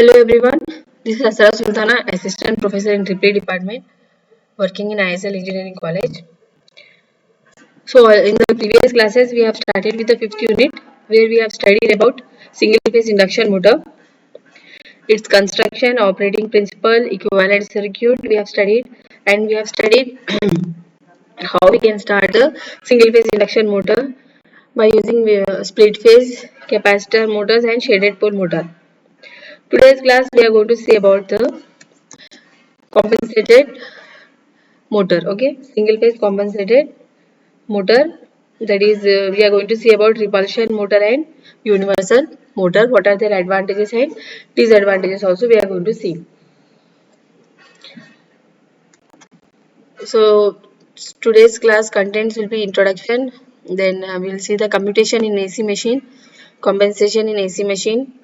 Hello everyone, this is Asra Sultana, Assistant Professor in Triple Department, working in ISL Engineering College. So in the previous classes, we have started with the fifth unit, where we have studied about single-phase induction motor, its construction, operating principle, equivalent circuit. We have studied, and we have studied how we can start the single-phase induction motor by using split-phase capacitor motors and shaded pole motor. Today's class, we are going to see about the compensated motor. Okay, single phase compensated motor, that is we are going to see about repulsion motor and universal motor. What are their advantages and disadvantages also we are going to see. So today's class contents will be introduction, then we will see the commutation in AC machine, compensation in AC machine,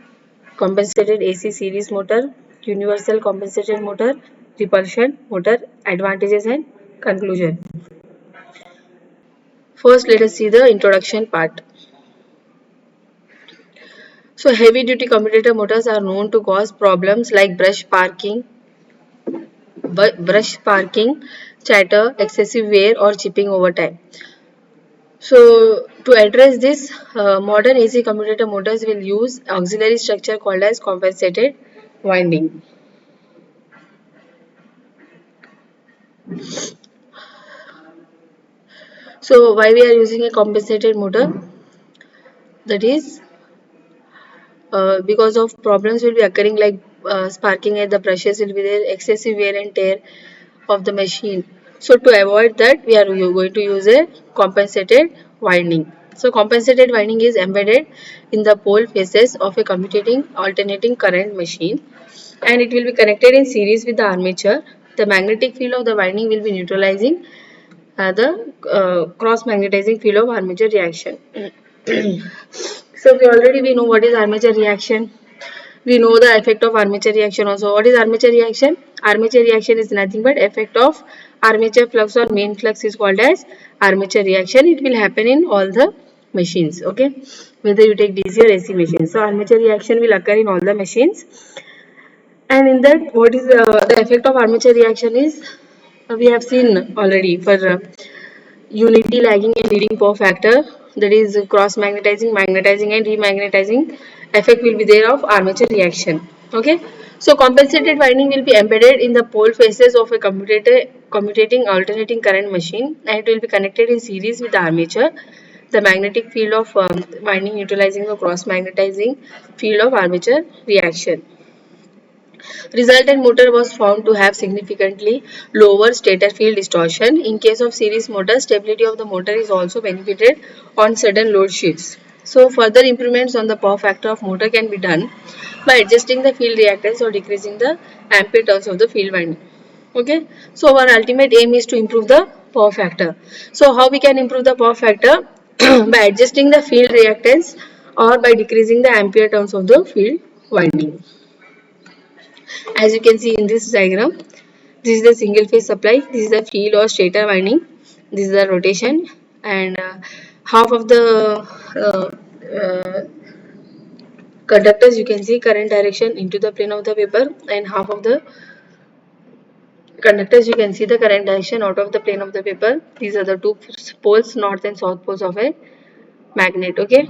compensated AC series motor, universal compensated motor, repulsion motor, advantages and conclusion. First, let us see the introduction part. So, heavy duty commutator motors are known to cause problems like brush parking, chatter, excessive wear, or chipping over time. So, to address this, modern AC commutator motors will use auxiliary structure called as compensated winding. So, why we are using a compensated motor? That is because of problems will be occurring like sparking at the brushes will be there, excessive wear and tear of the machine. So to avoid that, we are going to use a compensated winding. So compensated winding is embedded in the pole faces of a commutating alternating current machine, and it will be connected in series with the armature. The magnetic field of the winding will be neutralizing the cross magnetizing field of armature reaction. So we know what is armature reaction. We know the effect of armature reaction also. What is armature reaction? Armature reaction is nothing but effect of armature flux or main flux is called as armature reaction. It will happen in all the machines. Okay, whether you take DC or AC machines. So armature reaction will occur in all the machines. And in that, what is the effect of armature reaction is we have seen already for unity lagging and leading power factor, that is cross magnetizing, magnetizing and remagnetizing effect will be there of armature reaction. Okay, so compensated winding will be embedded in the pole faces of a commutating alternating current machine, and it will be connected in series with the armature. The magnetic field of winding utilizing the cross magnetizing field of armature reaction. Resultant motor was found to have significantly lower stator field distortion. In case of series motor, stability of the motor is also benefited on certain load sheets. So further improvements on the power factor of motor can be done by adjusting the field reactance or decreasing the ampere turns of the field winding. Okay, so our ultimate aim is to improve the power factor. So how we can improve the power factor? By adjusting the field reactance or by decreasing the ampere turns of the field winding. As you can see in this diagram, this is the single phase supply, this is the field or stator winding, this is the rotation, and half of the uh, uh, conductors you can see current direction into the plane of the paper, and half of the conductors you can see the current direction out of the plane of the paper. These are the two poles, north and south poles of a magnet. Okay,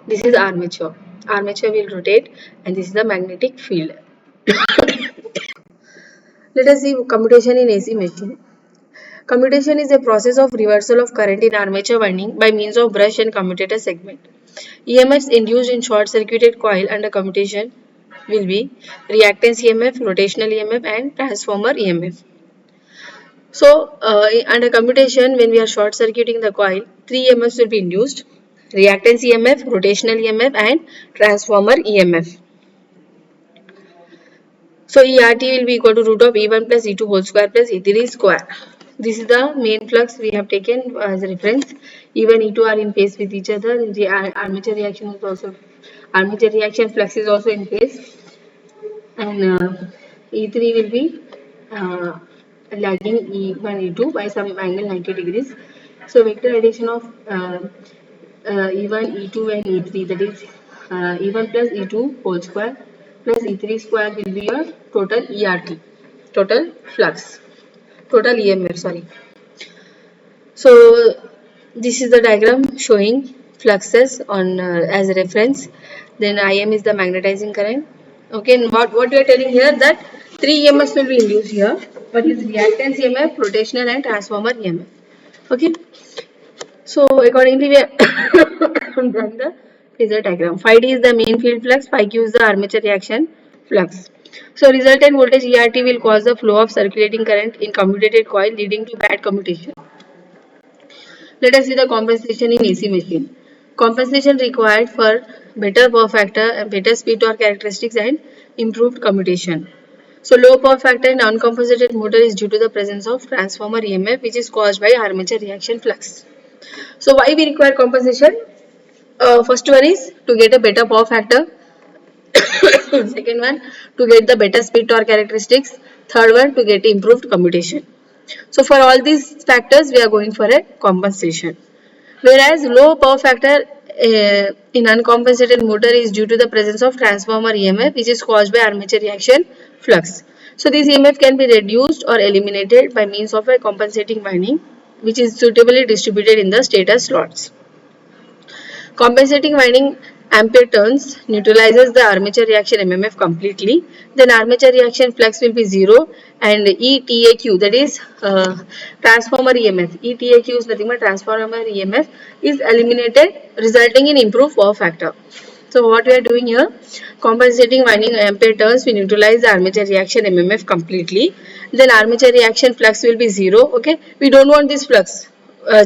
this is armature. Armature will rotate, and this is the magnetic field. Let us see commutation in AC machine. Commutation is a process of reversal of current in armature winding by means of brush and commutator segment. EMFs induced in short-circuited coil under commutation will be reactance EMF, rotational EMF and transformer EMF. So, under commutation, when we are short-circuiting the coil, three EMFs will be induced: reactance EMF, rotational EMF and transformer EMF. So ERT will be equal to root of E1 plus E2 whole square plus E3 square. This is the main flux we have taken as a reference. E1, E2 are in phase with each other. The armature reaction is also, armature reaction flux is also in phase, and E3 will be lagging E1, E2 by some angle 90 degrees. So vector addition of E1, E2 and E3, that is E1 plus E2 whole square plus E3 square will be your total ERT, total flux, total EMF, sorry. So this is the diagram showing fluxes on as reference. Then Im is the magnetizing current. Okay, and what we are telling here that three EMFs will be induced here. What is reactance EMF, rotational and transformer EMF. Okay. So accordingly we are done the phasor diagram. Phi d is the main field flux, phi q is the armature reaction flux. So resultant voltage ERT will cause the flow of circulating current in commutated coil leading to bad commutation. Let us see the compensation in AC machine. Compensation required for better power factor, better speed torque characteristics and improved commutation. So low power factor in uncompensated motor is due to the presence of transformer EMF which is caused by armature reaction flux. So why we require compensation? First one is to get a better power factor. Second one to get the better speed torque characteristics. Third one to get improved commutation. So for all these factors we are going for a compensation. Whereas low power factor in uncompensated motor is due to the presence of transformer EMF which is caused by armature reaction flux. So this EMF can be reduced or eliminated by means of a compensating winding which is suitably distributed in the stator slots. Compensating winding ampere turns neutralizes the armature reaction MMF completely. Then armature reaction flux will be 0 and ETAQ, that is transformer EMF. ETAQ is nothing but transformer EMF is eliminated, resulting in improved power factor. So what we are doing here, compensating winding ampere turns we neutralize the armature reaction MMF completely. Then armature reaction flux will be 0. Okay, we don't want this flux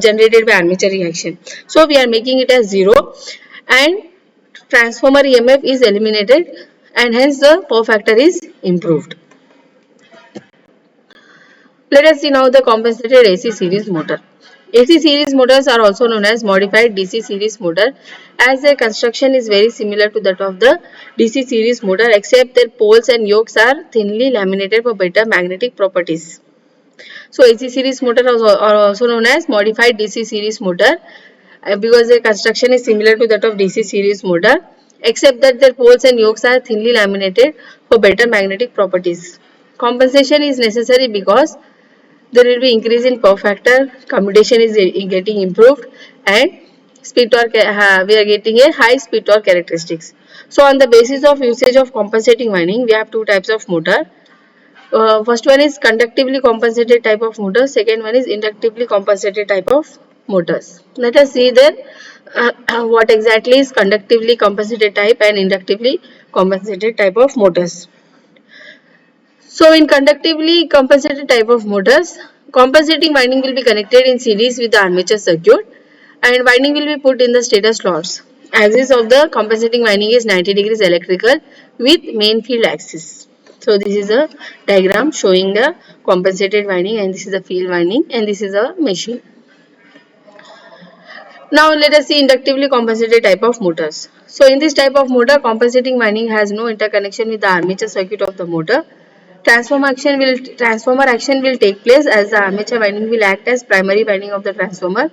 generated by armature reaction. So we are making it as 0 and transformer EMF is eliminated and hence the power factor is improved. Let us see now the compensated AC series motor. AC series motors are also known as modified DC series motor as their construction is very similar to that of the DC series motor except their poles and yokes are thinly laminated for better magnetic properties. So AC series motor are also known as modified DC series motor because their construction is similar to that of DC series motor except that their poles and yokes are thinly laminated for better magnetic properties. Compensation is necessary because there will be increase in power factor, commutation is getting improved and speed torque, we are getting a high speed torque characteristics. So on the basis of usage of compensating winding, we have two types of motor. First one is conductively compensated type of motor, second one is inductively compensated type of motors. Let us see then what exactly is conductively compensated type and inductively compensated type of motors. So in conductively compensated type of motors, compensating winding will be connected in series with the armature circuit and winding will be put in the stator slots. Axis of the compensating winding is 90 degrees electrical with main field axis. So this is a diagram showing the compensated winding and this is the field winding and this is a machine. Now let us see inductively compensated type of motors. So in this type of motor, compensating winding has no interconnection with the armature circuit of the motor. Transformer action will take place as the armature winding will act as primary winding of the transformer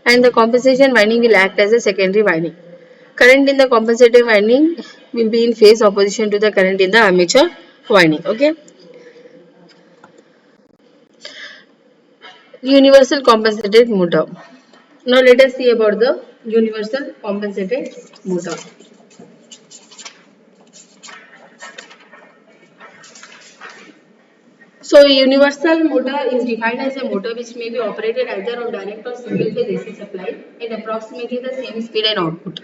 and the compensation winding will act as a secondary winding. Current in the compensating winding will be in phase opposition to the current in the armature winding. Okay. Universal compensated motor. Now let us see about the universal compensated motor. So a universal motor is defined as a motor which may be operated either on direct or single phase AC supply at approximately the same speed and output.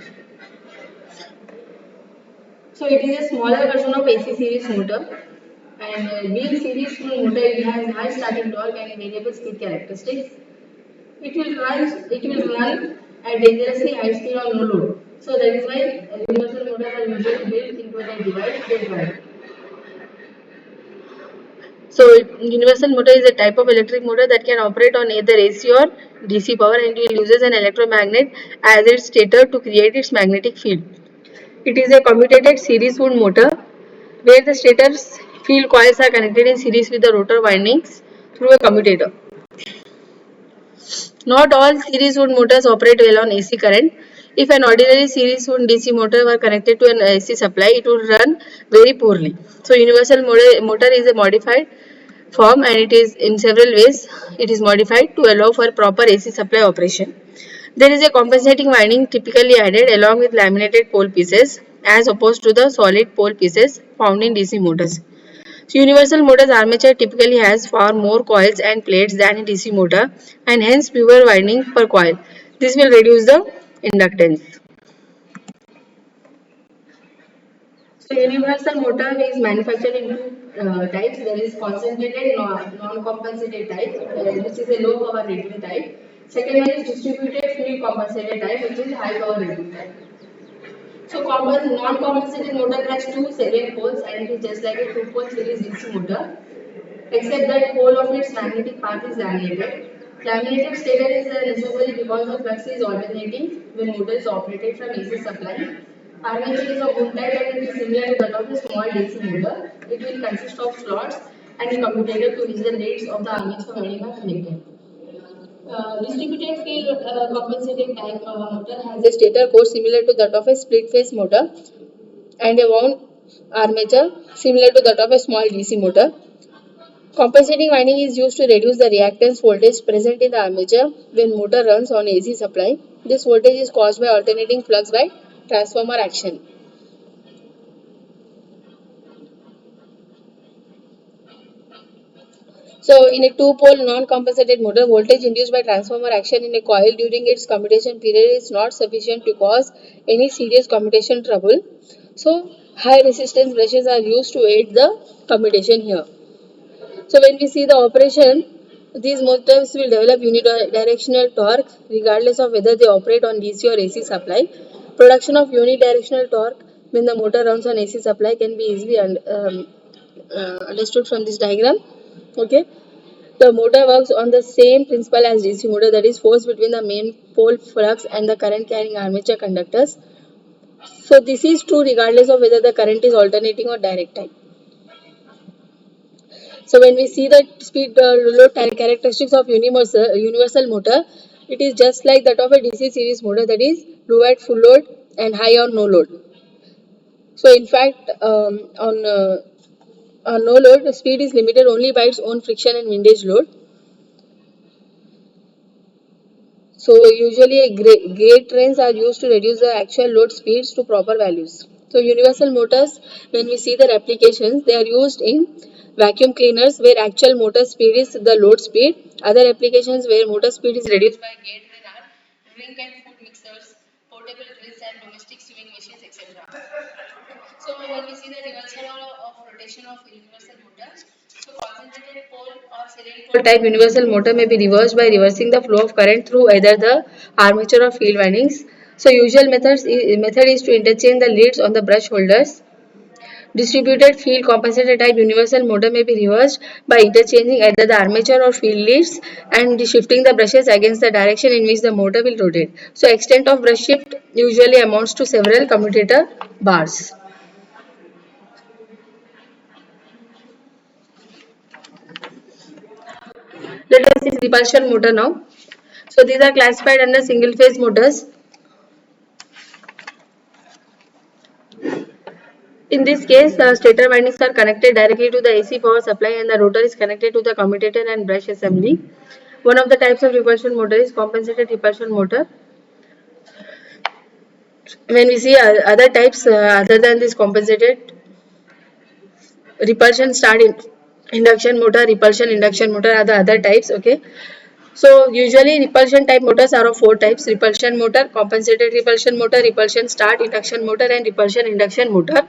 So it is a smaller version of AC series motor and being series motor it has high starting torque and variable speed characteristics. It will run at dangerously high speed on no load. So that is why universal motors are usually built into the device they drive. So universal motor is a type of electric motor that can operate on either AC or DC power and it uses an electromagnet as its stator to create its magnetic field. It is a commutated series wound motor where the stator's field coils are connected in series with the rotor windings through a commutator. Not all series wound motors operate well on AC current. If an ordinary series wound DC motor were connected to an AC supply, it would run very poorly. So universal motor is a modified form, and it is in several ways it is modified to allow for proper AC supply operation. There is a compensating winding typically added along with laminated pole pieces as opposed to the solid pole pieces found in DC motors. So universal motors armature typically has far more coils and plates than a DC motor, and hence fewer windings per coil. This will reduce the inductance. So universal motor is manufactured in two types. There is concentrated non-compensated type, which is a low power rating type. Second one is distributed field compensated type, which is high power rating type. So non-compensated motor has two salient poles, and it is just like a two-pole series DC motor, except that pole of its magnetic path is laminated. Laminated stator is necessary because the flux is alternating when motor is operated from AC supply. Armature is of wood type and it is similar to that of a small DC motor. It will consist of slots and a commutator to which the leads of the armature winding are connected. Distributed field compensated type motor has a stator core similar to that of a split phase motor and a wound armature similar to that of a small DC motor. Compensating winding is used to reduce the reactance voltage present in the armature when motor runs on AC supply. This voltage is caused by alternating flux by transformer action. So, in a two-pole non-compensated motor, voltage induced by transformer action in a coil during its commutation period is not sufficient to cause any serious commutation trouble. So, high resistance brushes are used to aid the commutation here. So when we see the operation, these motors will develop unidirectional torque regardless of whether they operate on DC or AC supply. Production of unidirectional torque when the motor runs on AC supply can be easily understood from this diagram. Okay, the motor works on the same principle as DC motor, that is force between the main pole flux and the current carrying armature conductors. So this is true regardless of whether the current is alternating or direct type. So when we see the speed load characteristics of universal motor, it is just like that of a DC series motor, that is low at full load and high or no load. So in fact, on no load, the speed is limited only by its own friction and windage load. So usually gauge trains are used to reduce the actual load speeds to proper values. So universal motors, when we see their applications, they are used in vacuum cleaners where actual motor speed is the load speed. Other applications where motor speed is reduced by gauge train are drink and food mixers, portable drills and domestic sewing machines, etc. So when we see the reversal of rotation of universal motor, so concentrated pole or serial pole type universal motor may be reversed by reversing the flow of current through either the armature or field windings. So usual method is to interchange the leads on the brush holders. Distributed field compensator type universal motor may be reversed by interchanging either the armature or field leads and shifting the brushes against the direction in which the motor will rotate. So extent of brush shift usually amounts to several commutator bars. Let us see repulsion motor now. So these are classified under single phase motors. In this case, the stator windings are connected directly to the AC power supply and the rotor is connected to the commutator and brush assembly. One of the types of repulsion motor is compensated repulsion motor. When we see other types other than this compensated repulsion start in induction motor, repulsion induction motor are the other types. Okay. So usually repulsion type motors are of four types: repulsion motor, compensated repulsion motor, repulsion start induction motor and repulsion induction motor.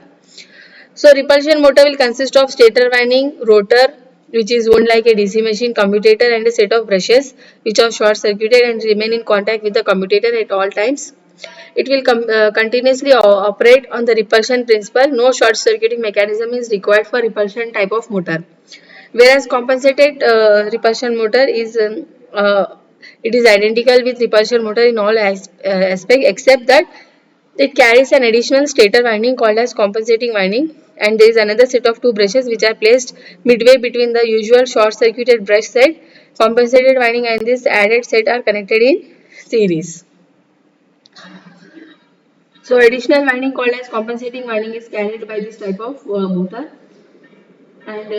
So repulsion motor will consist of stator winding, rotor which is wound like a DC machine, commutator and a set of brushes which are short circuited and remain in contact with the commutator at all times. It will continuously operate on the repulsion principle. No short circuiting mechanism is required for repulsion type of motor. Whereas compensated repulsion motor is it is identical with repulsion motor in all aspects except that it carries an additional stator winding called as compensating winding, and there is another set of two brushes which are placed midway between the usual short circuited brush set. Compensated winding and this added set are connected in series. So additional winding called as compensating winding is carried by this type of motor. And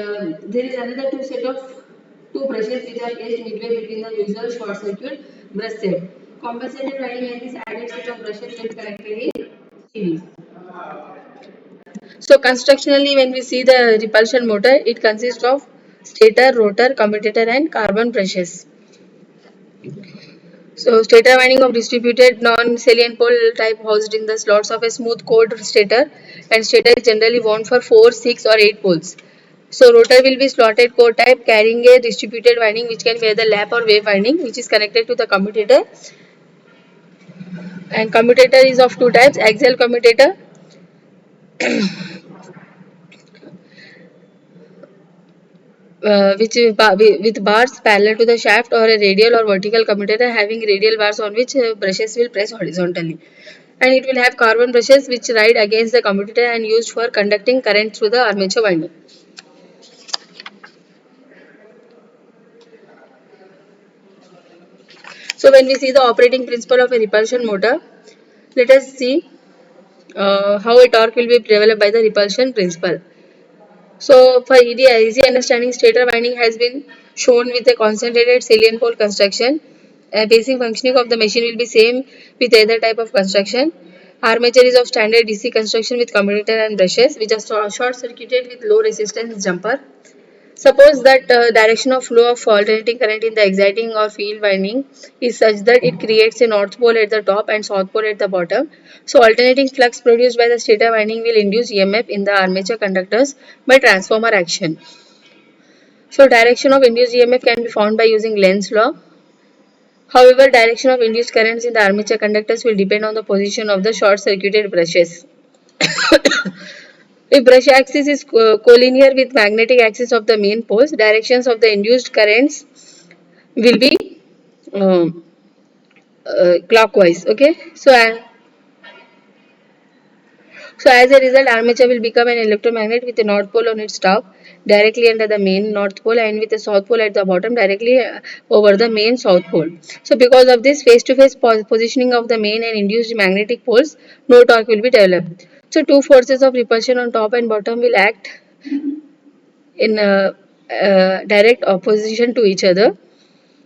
there is another two brushes which are placed midway between the usual short circuit brush set. Compensated winding and this added set of brushes get connected in series. So constructionally, when we see the repulsion motor, it consists of stator, rotor, commutator, and carbon brushes. So stator winding of distributed non-salient pole type housed in the slots of a smooth core stator, and stator is generally wound for 4, 6 or 8 poles. So rotor will be slotted core type carrying a distributed winding which can be either lap or wave winding which is connected to the commutator, and commutator is of two types: axial commutator which is with bars parallel to the shaft, or a radial or vertical commutator having radial bars on which brushes will press horizontally, and it will have carbon brushes which ride against the commutator and used for conducting current through the armature winding. So when we see the operating principle of a repulsion motor, let us see how a torque will be developed by the repulsion principle. So for easy understanding, stator winding has been shown with a concentrated salient pole construction. Basic functioning of the machine will be same with either type of construction. Armature is of standard DC construction with commutator and brushes, which are short circuited with low resistance jumper. Suppose that direction of flow of alternating current in the exciting or field winding is such that it creates a north pole at the top and south pole at the bottom. So alternating flux produced by the stator winding will induce EMF in the armature conductors by transformer action. So direction of induced EMF can be found by using Lenz's law. However, direction of induced currents in the armature conductors will depend on the position of the short circuited brushes. If brush axis is collinear with magnetic axis of the main poles, directions of the induced currents will be um, clockwise. Okay, so as a result, armature will become an electromagnet with a north pole on its top directly under the main north pole, and with a south pole at the bottom directly over the main south pole. So because of this face-to-face positioning of the main and induced magnetic poles, no torque will be developed. So two forces of repulsion on top and bottom will act in direct opposition to each other,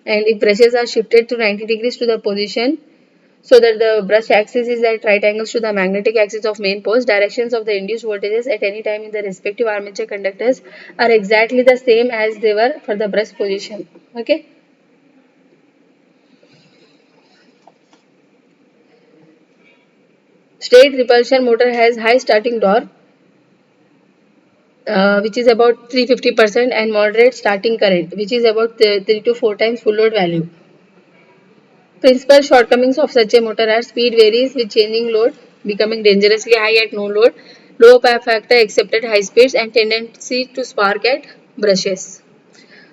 and if brushes are shifted to 90 degrees to the position so that the brush axis is at right angles to the magnetic axis of main poles, directions of the induced voltages at any time in the respective armature conductors are exactly the same as they were for the brush position. Okay. Straight repulsion motor has high starting torque, which is about 350%, and moderate starting current, which is about 3 to 4 times full load value. Principal shortcomings of such a motor are: speed varies with changing load, becoming dangerously high at no load, low power factor except at high speeds, and tendency to spark at brushes.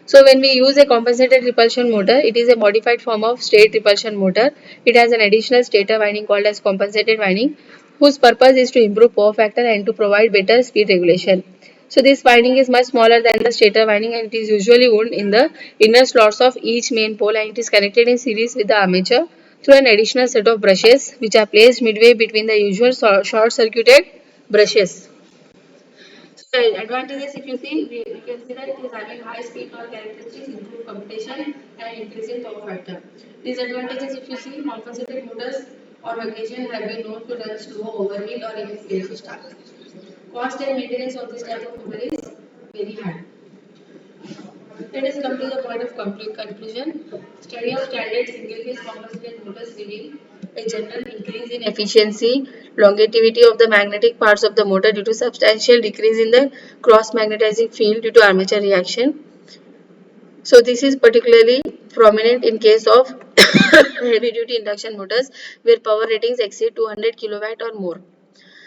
So when we use a compensated repulsion motor, it is a modified form of straight repulsion motor. It has an additional stator winding called as compensated winding, whose purpose is to improve power factor and to provide better speed regulation. So this winding is much smaller than the stator winding, and it is usually wound in the inner slots of each main pole, and it is connected in series with the armature through an additional set of brushes which are placed midway between the usual short circuited brushes. So advantages, if you see, we can see that it is having high speed or characteristics, improved computation, and increasing torque factor. Disadvantages, if you see, compensated motors or vibration have been known to run slow, overheat, or even fail to start. Cost and maintenance of this type of motor is very high. Let us come to the point of conclusion. Study of standard single-phase compensated motors reveal a general increase in efficiency, longevity of the magnetic parts of the motor due to substantial decrease in the cross-magnetizing field due to armature reaction. So this is particularly prominent in case of heavy-duty induction motors where power ratings exceed 200 kilowatt or more.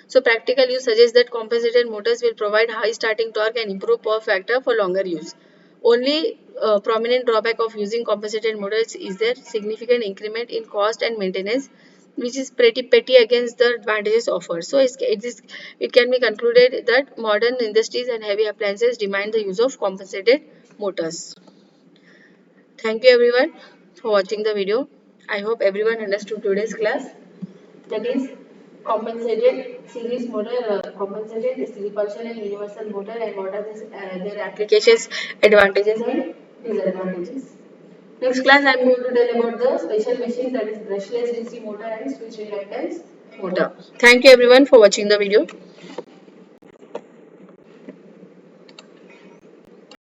So practical use suggests that compensated motors will provide high starting torque and improve power factor for longer use. Only prominent drawback of using compensated motors is their significant increment in cost and maintenance, which is pretty petty against the advantages offered. So it can be concluded that modern industries and heavy appliances demand the use of compensated motors. Thank you everyone for watching the video. I hope everyone understood today's class. That is compensated series motor, compensated series partial and universal motor, and what are their applications, advantages and disadvantages. Next class I am going to tell about the special machine, that is brushless DC motor and switch reluctance motor. Thank you everyone for watching the video.